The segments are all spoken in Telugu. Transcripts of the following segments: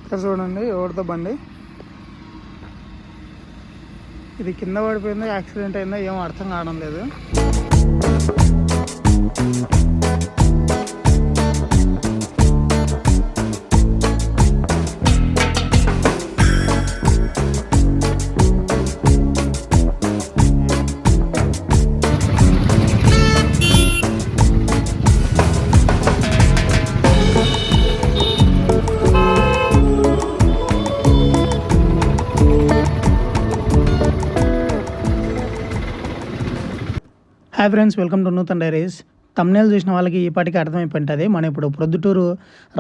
ఇక్కడ చూడండి ఎవరితో బండి ఇది కింద పడిపోయిందో యాక్సిడెంట్ అయిందో ఏమో అర్థం కావడం లేదు. Hi friends, welcome to Nutan diaries. Thumbnail చూసిన వాళ్ళకి ఈ పాటికి అర్థమైపోయింటుంది. మనం ఇప్పుడు ప్రొద్దుటూరు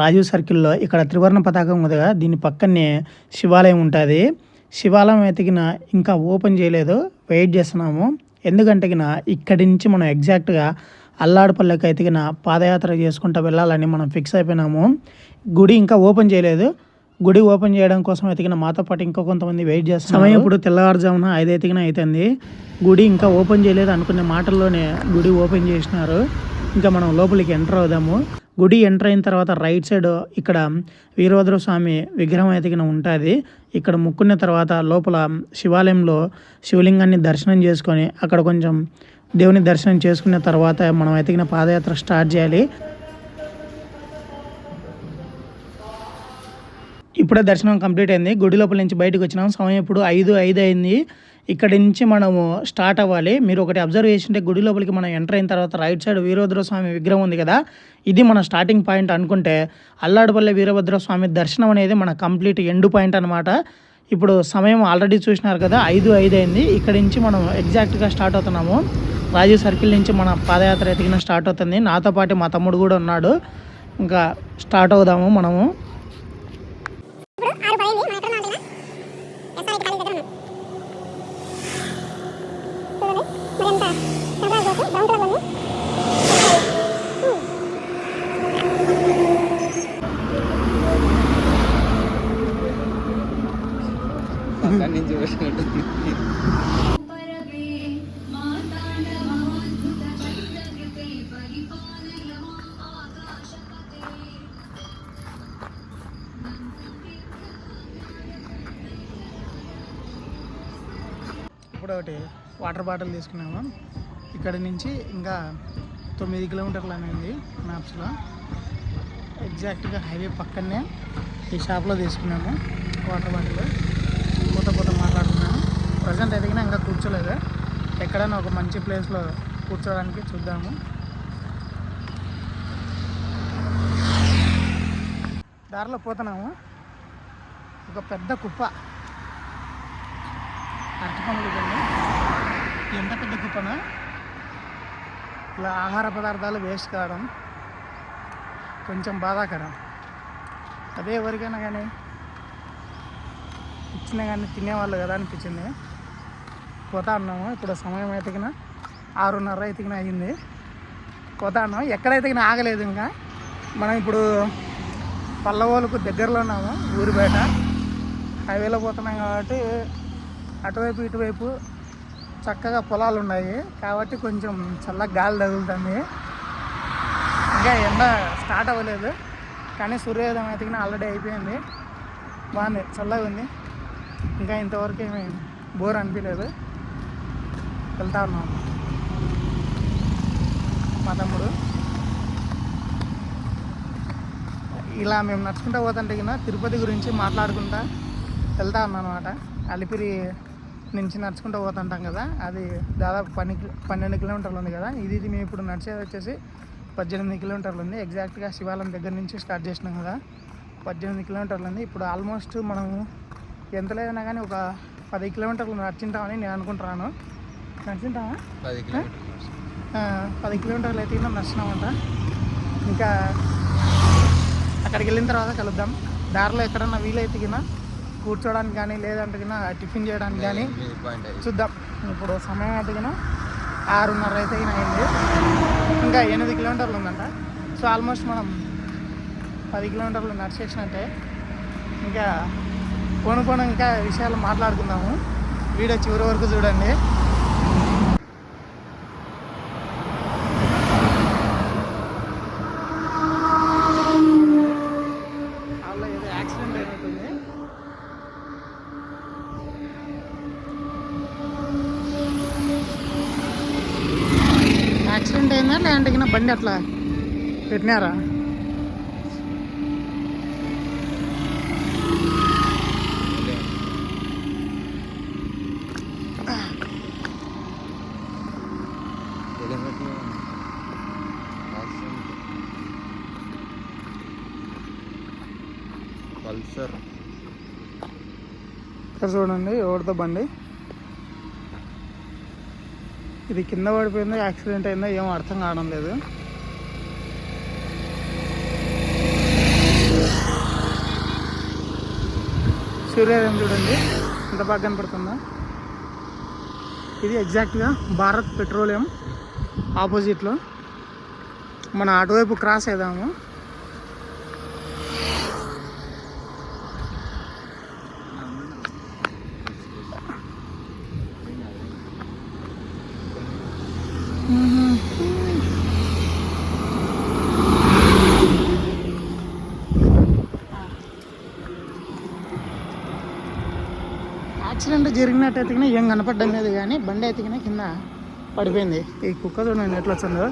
రాజీవ్ సర్కిల్లో ఇక్కడ త్రివర్ణ పతాకం ఉంది కదా, దీని పక్కనే శివాలయం ఉంటుంది. శివాలయం ఎతికిన ఇంకా ఓపెన్ చేయలేదు, వెయిట్ చేస్తున్నాము. ఎందుకంటే ఇక్కడి నుంచి మనం ఎగ్జాక్ట్గా అల్లాడుపల్లెకి ఎతికిన పాదయాత్ర చేసుకుంటూ వెళ్ళాలని మనం ఫిక్స్ అయిపోయినాము. గుడి ఇంకా ఓపెన్ చేయలేదు. గుడి ఓపెన్ చేయడం కోసం ఎతికిన మాతో పాటు ఇంకో కొంతమంది వెయిట్ చేస్తాం. సమయం ఇప్పుడు తెల్లవారుజామున 5 ఎతికిన అవుతుంది. గుడి ఇంకా ఓపెన్ చేయలేదు అనుకునే మాటల్లోనే గుడి ఓపెన్ చేసినారు. ఇంకా మనం లోపలికి ఎంటర్ అవుదాము. గుడి ఎంటర్ అయిన తర్వాత రైట్ సైడ్ ఇక్కడ వీరభద్ర స్వామి విగ్రహం ఎతికిన ఉంటుంది. ఇక్కడ ముక్కున్న తర్వాత లోపల శివాలయంలో శివలింగాన్ని దర్శనం చేసుకొని అక్కడ కొంచెం దేవుని దర్శనం చేసుకున్న తర్వాత మనం ఎతికిన పాదయాత్ర స్టార్ట్ చేయాలి. ఇప్పుడే దర్శనం కంప్లీట్ అయింది. గుడి లోపల నుంచి బయటకు వచ్చినాం. సమయం ఇప్పుడు 5 అయింది. ఇక్కడి నుంచి మనము స్టార్ట్ అవ్వాలి. మీరు ఒకటి అబ్జర్వ్ చేసింటే గుడి లోపలికి మనం ఎంటర్ అయిన తర్వాత రైట్ సైడ్ వీరభద్ర స్వామి విగ్రహం ఉంది కదా, ఇది మన స్టార్టింగ్ పాయింట్ అనుకుంటే అల్లాడుపల్లె వీరభద్ర స్వామి దర్శనం అనేది మన కంప్లీట్ ఎండ్ పాయింట్ అనమాట. ఇప్పుడు సమయం ఆల్రెడీ చూసినారు కదా, 5 అయింది. ఇక్కడి నుంచి మనం ఎగ్జాక్ట్గా స్టార్ట్ అవుతున్నాము. రాజీవ్ సర్కిల్ నుంచి మన పాదయాత్ర ఎతికిన స్టార్ట్ అవుతుంది. నాతో పాటు మా తమ్ముడు కూడా ఉన్నాడు. ఇంకా స్టార్ట్ అవుదాము మనము. ఇప్పుడు ఒకటి వాటర్ బాటిల్ తీసుకున్నాము. ఇక్కడి నుంచి ఇంకా 9 కిలోమీటర్లు అనేది మ్యాప్స్లో. ఎగ్జాక్ట్గా హైవే పక్కనే ఈ షాప్లో తీసుకున్నాము వాటర్ బాటిల్. కొత్త మాట్లాడుతున్నాను. ప్రజెంట్ ఎదిగినా ఇంకా కూర్చోలేదు. ఎక్కడైనా ఒక మంచి ప్లేస్లో కూర్చోడానికి చూద్దాము. దారిలో పోతున్నాము. ఒక పెద్ద కుప్ప అరటిపండ్లు. ఎంత పెద్ద కుప్పనా! ఇలా ఆహార పదార్థాలు వేస్ట్ కావడం కొంచెం బాధాకరం. అదే ఎవరికైనా కానీ ఇచ్చినా కానీ తినేవాళ్ళు కదా అనిపించింది. పోతా ఉన్నాము. ఇప్పుడు సమయం అయితే 6:30 అయితే అయ్యింది. పోతా ఉన్నాము. ఎక్కడైతే ఆగలేదు. ఇంకా మనం ఇప్పుడు పల్లవోలుకు దగ్గరలో ఉన్నాము. ఊరి బయట హైవేలో పోతున్నాం కాబట్టి అటువైపు ఇటువైపు చక్కగా పొలాలు ఉన్నాయి కాబట్టి కొంచెం చల్లగా గాలి తగులుతుంది. ఇంకా ఎండ స్టార్ట్ అవ్వలేదు కానీ సూర్యోదయం అయితే ఆల్రెడీ అయిపోయింది. బాగుంది, చల్లగా ఉంది. ఇంకా ఇంతవరకు ఏమీ బోర్ అనిపించలేదు. వెళ్తా ఉన్నాము. మా తమ్ముడు ఇలా మేము నడుచుకుంటూ పోతుంటే తిరుపతి గురించి మాట్లాడుకుంటా వెళ్తా ఉన్నాం అనమాట. అలిపిరి నుంచి నడుచుకుంటూ పోతుంటాం కదా, అది దాదాపు 12 కిలోమీటర్లు ఉంది కదా. ఇది మేము ఇప్పుడు నడిచేది వచ్చేసి 18 కిలోమీటర్లు ఉంది. ఎగ్జాక్ట్గా శివాలయం దగ్గర నుంచి స్టార్ట్ చేసినాం కదా, 18 కిలోమీటర్లు ఉంది. ఇప్పుడు ఆల్మోస్ట్ మనము ఎంత లేదన్నా కానీ ఒక 10 కిలోమీటర్లు నడిచింటామని నేను అనుకుంటున్నాను. నడిచింటామా? 10 కిలోమీటర్లు అయితే నడిచినామంట. ఇంకా అక్కడికి వెళ్ళిన తర్వాత కలుద్దాం. దారిలో ఎక్కడన్నా వీలైతే కూర్చోడానికి కానీ లేదంటే టిఫిన్ చేయడానికి కానీ చూద్దాం. ఇప్పుడు సమయం అయితే 6:30 అయితే అయింది. ఇంకా 8 కిలోమీటర్లు ఉందంట. సో ఆల్మోస్ట్ మనం 10 కిలోమీటర్లు నడిచేసినట్టే. ఇంకా పోను ఇంకా విషయాలు మాట్లాడుకుందాము. వీడియో చివరి వరకు చూడండి. యాక్సిడెంట్ అయినట్టుంది. యాక్సిడెంట్ అయిందా లేదంటే బండి అట్లా పెట్టినారా? పల్సర్ ఇక్కడ చూడండి ఎవరితో బండి. ఇది కింద పడిపోయిందో యాక్సిడెంట్ అయిందో ఏమో అర్థం కావడం లేదు. సూర్యోదయం చూడండి ఎంత బాగా కనపడుతుందో. ఇది ఎగ్జాక్ట్గా భారత్ పెట్రోలియం ఆపోజిట్లో. మన అటువైపు క్రాస్ అవుదాము. యాక్సిడెంట్ జరిగినట్టయితే ఏం కనపడడం లేదు, కానీ బండి అయితే కింద పడిపోయింది. ఈ కుక్క చూడండి ఎట్లా వచ్చిందో.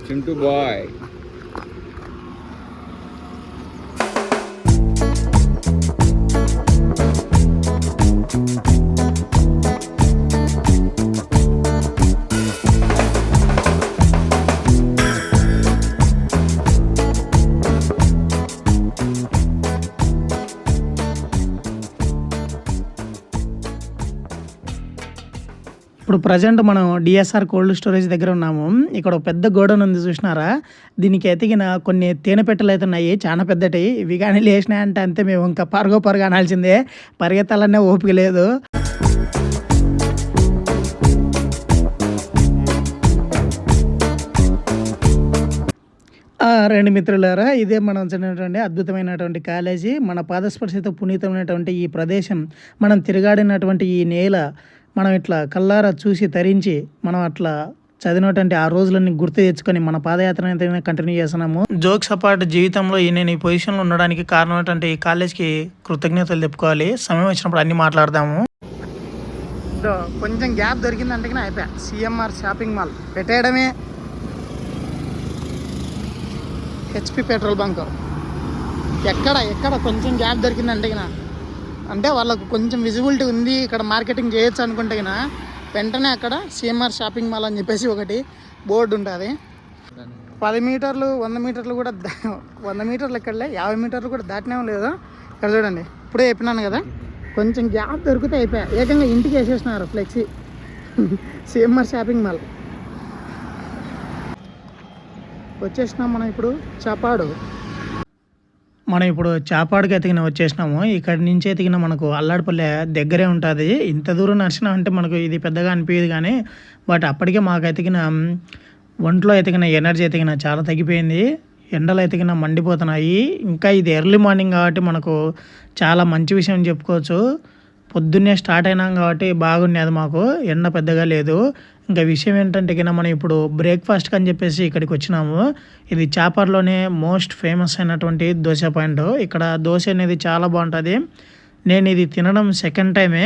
చింటూ బాయ్. ఇప్పుడు ప్రజెంట్ మనం డిఎస్ఆర్ కోల్డ్ స్టోరేజ్ దగ్గర ఉన్నాము. ఇక్కడ ఒక పెద్ద గోడౌన్ ఉంది చూసినారా? దీనికి ఎతికిన కొన్ని తేనె పెట్టెలు అయితే ఉన్నాయి, చాలా పెద్దటి. ఇవి కానీ లేచినాయంటే అంతే, మేము ఇంకా పరుగు అనాల్సిందే. పరిగెత్తాలనే ఓపిక లేదు. రెండు మిత్రులారా, ఇదే మనం చదివినటువంటి అద్భుతమైనటువంటి కాలేజీ. మన పాదస్పర్శతో పునీతమైనటువంటి ఈ ప్రదేశం, మనం తిరగాడినటువంటి ఈ నేల, మనం ఇట్లా కల్లారా చూసి తరించి మనం అట్లా చదివినటువంటి ఆ రోజులన్నీ గుర్తు తెచ్చుకొని మన పాదయాత్ర అయితే కంటిన్యూ చేస్తున్నాము. జోక్స్ అపార్ట్ జీవితంలో నేను ఈ పొజిషన్లో ఉండడానికి కారణం ఈ కాలేజ్కి కృతజ్ఞతలు చెప్పుకోవాలి. సమయం వచ్చినప్పుడు అన్ని మాట్లాడదాము. కొంచెం గ్యాప్ దొరికిందంటే అయిపోయా. సిఎంఆర్ షాపింగ్ మాల్ పెట్టేయడమే. హెచ్పి పెట్రోల్ బంక్ ఎక్కడ కొంచెం గ్యాప్ దొరికిందంటే అంటే వాళ్ళకు కొంచెం విజిబిలిటీ ఉంది, ఇక్కడ మార్కెటింగ్ చేయొచ్చు అనుకుంటే వెంటనే అక్కడ సిఎంఆర్ షాపింగ్ మాల్ అని చెప్పేసి ఒకటి బోర్డు ఉంటుంది. 10 మీటర్లు 100 మీటర్లు కూడా 100 మీటర్లు ఎక్కడలే 50 మీటర్లు కూడా దాటినే లేదు. ఇక్కడ చూడండి, ఇప్పుడే చెప్పినాను కదా, కొంచెం గ్యాప్ దొరికితే అయిపోయా. ఏకంగా ఇంటికి వేసేసినారు ఫ్లెక్సీ సిఎంఆర్ షాపింగ్ మాల్. వచ్చేసినాం మనం ఇప్పుడు చాపాడు. మనం ఇప్పుడు చాపాడుకి వచ్చేసినాము. ఇక్కడి నుంచి ఎతికిన మనకు అల్లాడిపల్లె దగ్గరే ఉంటుంది. ఇంత దూరం నడిచినా అంటే మనకు ఇది పెద్దగా అనిపించదు, కానీ బట్ అప్పటికే మాకు ఒంట్లో ఎనర్జీ చాలా తగ్గిపోయింది. ఎండలు మండిపోతున్నాయి. ఇంకా ఇది ఎర్లీ మార్నింగ్ కాబట్టి మనకు చాలా మంచి విషయం చెప్పుకోవచ్చు. పొద్దున్నే స్టార్ట్ అయినాం కాబట్టి బాగుండేది, మాకు ఎండ పెద్దగా లేదు. ఇంకా విషయం ఏంటంటే మనం ఇప్పుడు బ్రేక్ఫాస్ట్కి అని చెప్పేసి ఇక్కడికి వచ్చినాము. ఇది చాపర్లోనే మోస్ట్ ఫేమస్ అయినటువంటి దోశ పాయింట్. ఇక్కడ దోశ అనేది చాలా బాగుంటుంది. నేను ఇది తినడం సెకండ్ టైమే,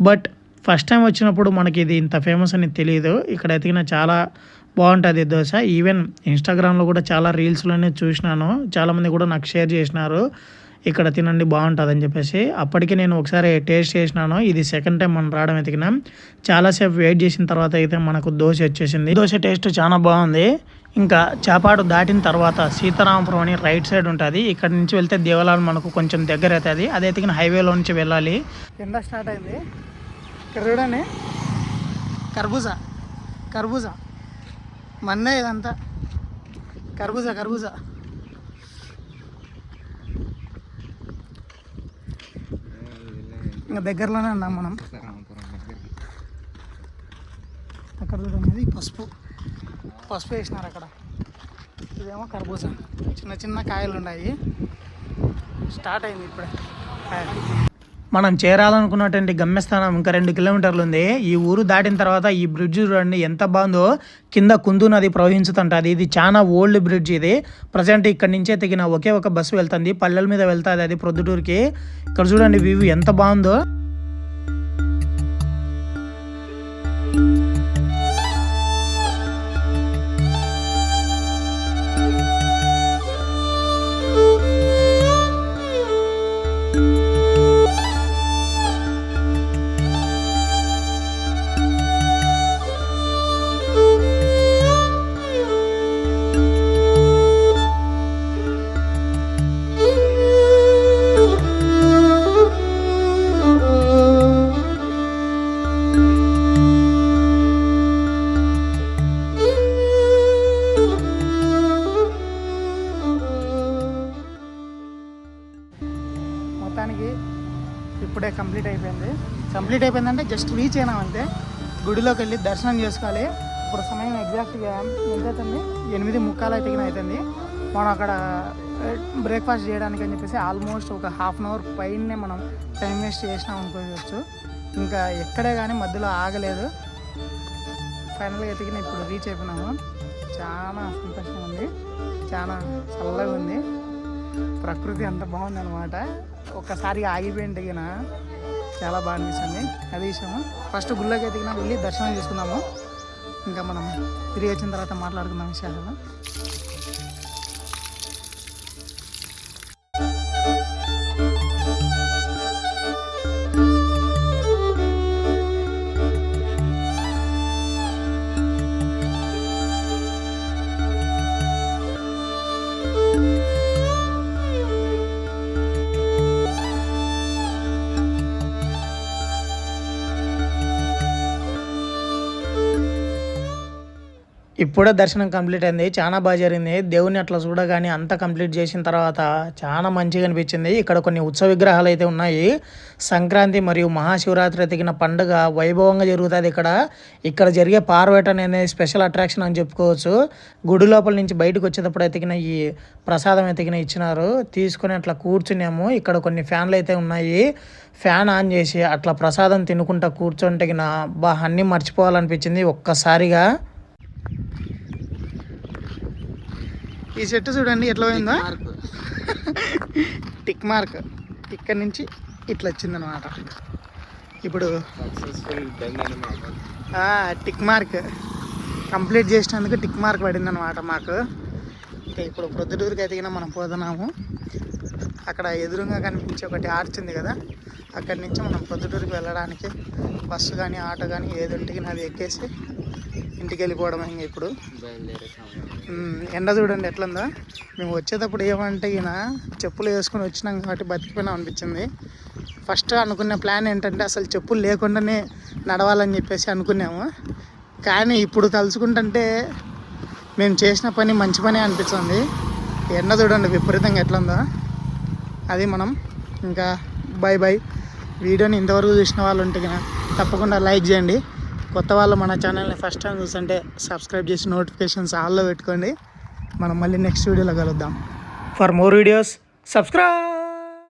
బట్ ఫస్ట్ టైం వచ్చినప్పుడు మనకి ఇది ఇంత ఫేమస్ అని తెలియదు. ఇక్కడ చాలా బాగుంటుంది దోశ. ఈవెన్ ఇన్స్టాగ్రామ్లో కూడా చాలా రీల్స్లోనే చూసినాను, చాలామంది కూడా నాకు షేర్ చేసినారు ఇక్కడ తినండి బాగుంటుంది అని చెప్పేసి. అప్పటికి నేను ఒకసారి టేస్ట్ చేసినాను. ఇది సెకండ్ టైం మనం రావడం ఎతికినాం. చాలాసేపు వెయిట్ చేసిన తర్వాత అయితే మనకు దోశ వచ్చేసింది. దోశ టేస్ట్ చాలా బాగుంది. ఇంకా చాపాడు దాటిన తర్వాత సీతారామపురం అని రైట్ సైడ్ ఉంటుంది. ఇక్కడ నుంచి వెళ్తే దేవాలయం మనకు కొంచెం దగ్గర అవుతుంది. అదే ఎతికిన హైవేలో నుంచి వెళ్ళాలి. ఎండ స్టార్ట్ అయింది. ఇక్కడ చూడండి, కర్బూజా మన్నే ఇదంతా కర్బూజా. ఇంకా దగ్గరలోనే ఉన్నాం మనం. అక్కడ చూడండి పసుపు వేసినారు అక్కడ. ఇదేమో కర్బూజా, చిన్న కాయలు ఉన్నాయి. స్టార్ట్ అయింది ఇప్పుడే. మనం చేరాలనుకున్నటువంటి గమ్యస్థానం ఇంకా 2 కిలోమీటర్లు ఉంది. ఈ ఊరు దాటిన తర్వాత ఈ బ్రిడ్జ్ చూడండి ఎంత బాగుందో. కింద కుందు నది ప్రవహించుతుంటుంది. ఇది చాలా ఓల్డ్ బ్రిడ్జ్. ఇది ప్రజెంట్ ఇక్కడ నుంచే తెగిన ఒకే ఒక బస్సు వెళ్తుంది, పల్లెల మీద వెళ్తుంది, అది ప్రొద్దుటూరుకి. ఇక్కడ చూడండి వ్యూ ఎంత బాగుందో. మొత్తానికి ఇప్పుడే కంప్లీట్ అయిపోయిందంటే జస్ట్ రీచ్ అయినాం అంతే. గుడిలోకి వెళ్ళి దర్శనం చేసుకోవాలి. ఇప్పుడు సమయం ఎగ్జాక్ట్గా ఎంత అవుతుంది, 8:45 అవుతుంది. మనం అక్కడ బ్రేక్ఫాస్ట్ చేయడానికి అని చెప్పేసి ఆల్మోస్ట్ ఒక హాఫ్ అన్ అవర్ పైనే మనం టైం వేస్ట్ చేసినాం అనుకోవచ్చు. ఇంకా ఎక్కడే కానీ మధ్యలో ఆగలేదు. ఫైనల్గా ఎతికిన ఇప్పుడు రీచ్ అయిపోయినాము. చాలా సంతోషంగా ఉంది, చాలా చల్లగా ఉంది, ప్రకృతి అంత బాగుంది అనమాట. ఒక్కసారి ఆగిపోయింటే గిన చాలా బాగా అనిపిస్తుంది. అది విషయము. ఫస్ట్ గుళ్ళకి ఎదిగినా వెళ్ళి దర్శనం చేసుకుందాము. ఇంకా మనం తిరిగి వచ్చిన తర్వాత మాట్లాడుకుందాం విషయాలు. ఇప్పుడే దర్శనం కంప్లీట్ అయింది. చాలా బాగా జరిగింది. దేవుని అట్లా చూడగానే అంతా కంప్లీట్ చేసిన తర్వాత చాలా మంచిగా అనిపించింది. ఇక్కడ కొన్ని ఉత్సవ విగ్రహాలు అయితే ఉన్నాయి. సంక్రాంతి మరియు మహాశివరాత్రి ఎతికిన పండుగ వైభవంగా జరుగుతుంది ఇక్కడ జరిగే పార్వేటన్ అనేది స్పెషల్ అట్రాక్షన్ అని చెప్పుకోవచ్చు. గుడి లోపల నుంచి బయటకు వచ్చేటప్పుడు ఎతికిన ఈ ప్రసాదం ఎతికిన ఇచ్చినారు, తీసుకొని అట్లా కూర్చున్నాము. ఇక్కడ కొన్ని ఫ్యాన్లు అయితే ఉన్నాయి. ఫ్యాన్ ఆన్ చేసి అట్లా ప్రసాదం తినుకుంటా కూర్చుంటే అన్నీ మర్చిపోవాలనిపించింది ఒక్కసారిగా. ఈ చెట్టు చూడండి ఎట్లా పోయిందో, టిక్ మార్క్ ఇక్కడ నుంచి ఇట్లా వచ్చిందనమాట. ఇప్పుడు టిక్ మార్క్ కంప్లీట్ చేసినందుకు టిక్ మార్క్ పడిందనమాట మాకు. ఇంకా ఇప్పుడు ప్రొద్దుటూరుకి అయితే మనం పోతున్నాము. అక్కడ ఎదురుగా కనిపించే ఒకటి ఆర్చ్ ఉంది కదా, అక్కడి నుంచి మనం ప్రొద్దుటూరుకి వెళ్ళడానికి బస్సు కానీ ఆటో కానీ ఏది ఉంటే అది ఎక్కేసి ఇంటికి వెళ్ళిపోవడం. ఇంకా ఇప్పుడు ఎండ చూడండి ఎట్లుందో. మేము వచ్చేటప్పుడు ఏమంటే చెప్పులు వేసుకొని వచ్చినాం కాబట్టి బతికిపోయినాం అనిపించింది. ఫస్ట్ అనుకున్న ప్లాన్ ఏంటంటే అసలు చెప్పులు లేకుండానే నడవాలని చెప్పేసి అనుకున్నాము. కానీ ఇప్పుడు తలుచుకుంటుంటే మేము చేసిన పని మంచి పని అనిపిస్తుంది. ఎండ చూడండి విపరీతంగా ఎట్లుందో. అది మనం ఇంకా బై. వీడియోని ఇంతవరకు చూసిన వాళ్ళు ఉంటే తప్పకుండా లైక్ చేయండి. కొత్త వాళ్ళు మన ఛానల్ని ఫస్ట్ టైం చూస్తుంటే సబ్స్క్రైబ్ చేసి నోటిఫికేషన్స్ ఆల్లో పెట్టుకోండి. మనం మళ్ళీ నెక్స్ట్ వీడియోలో కలుద్దాం. For more videos subscribe.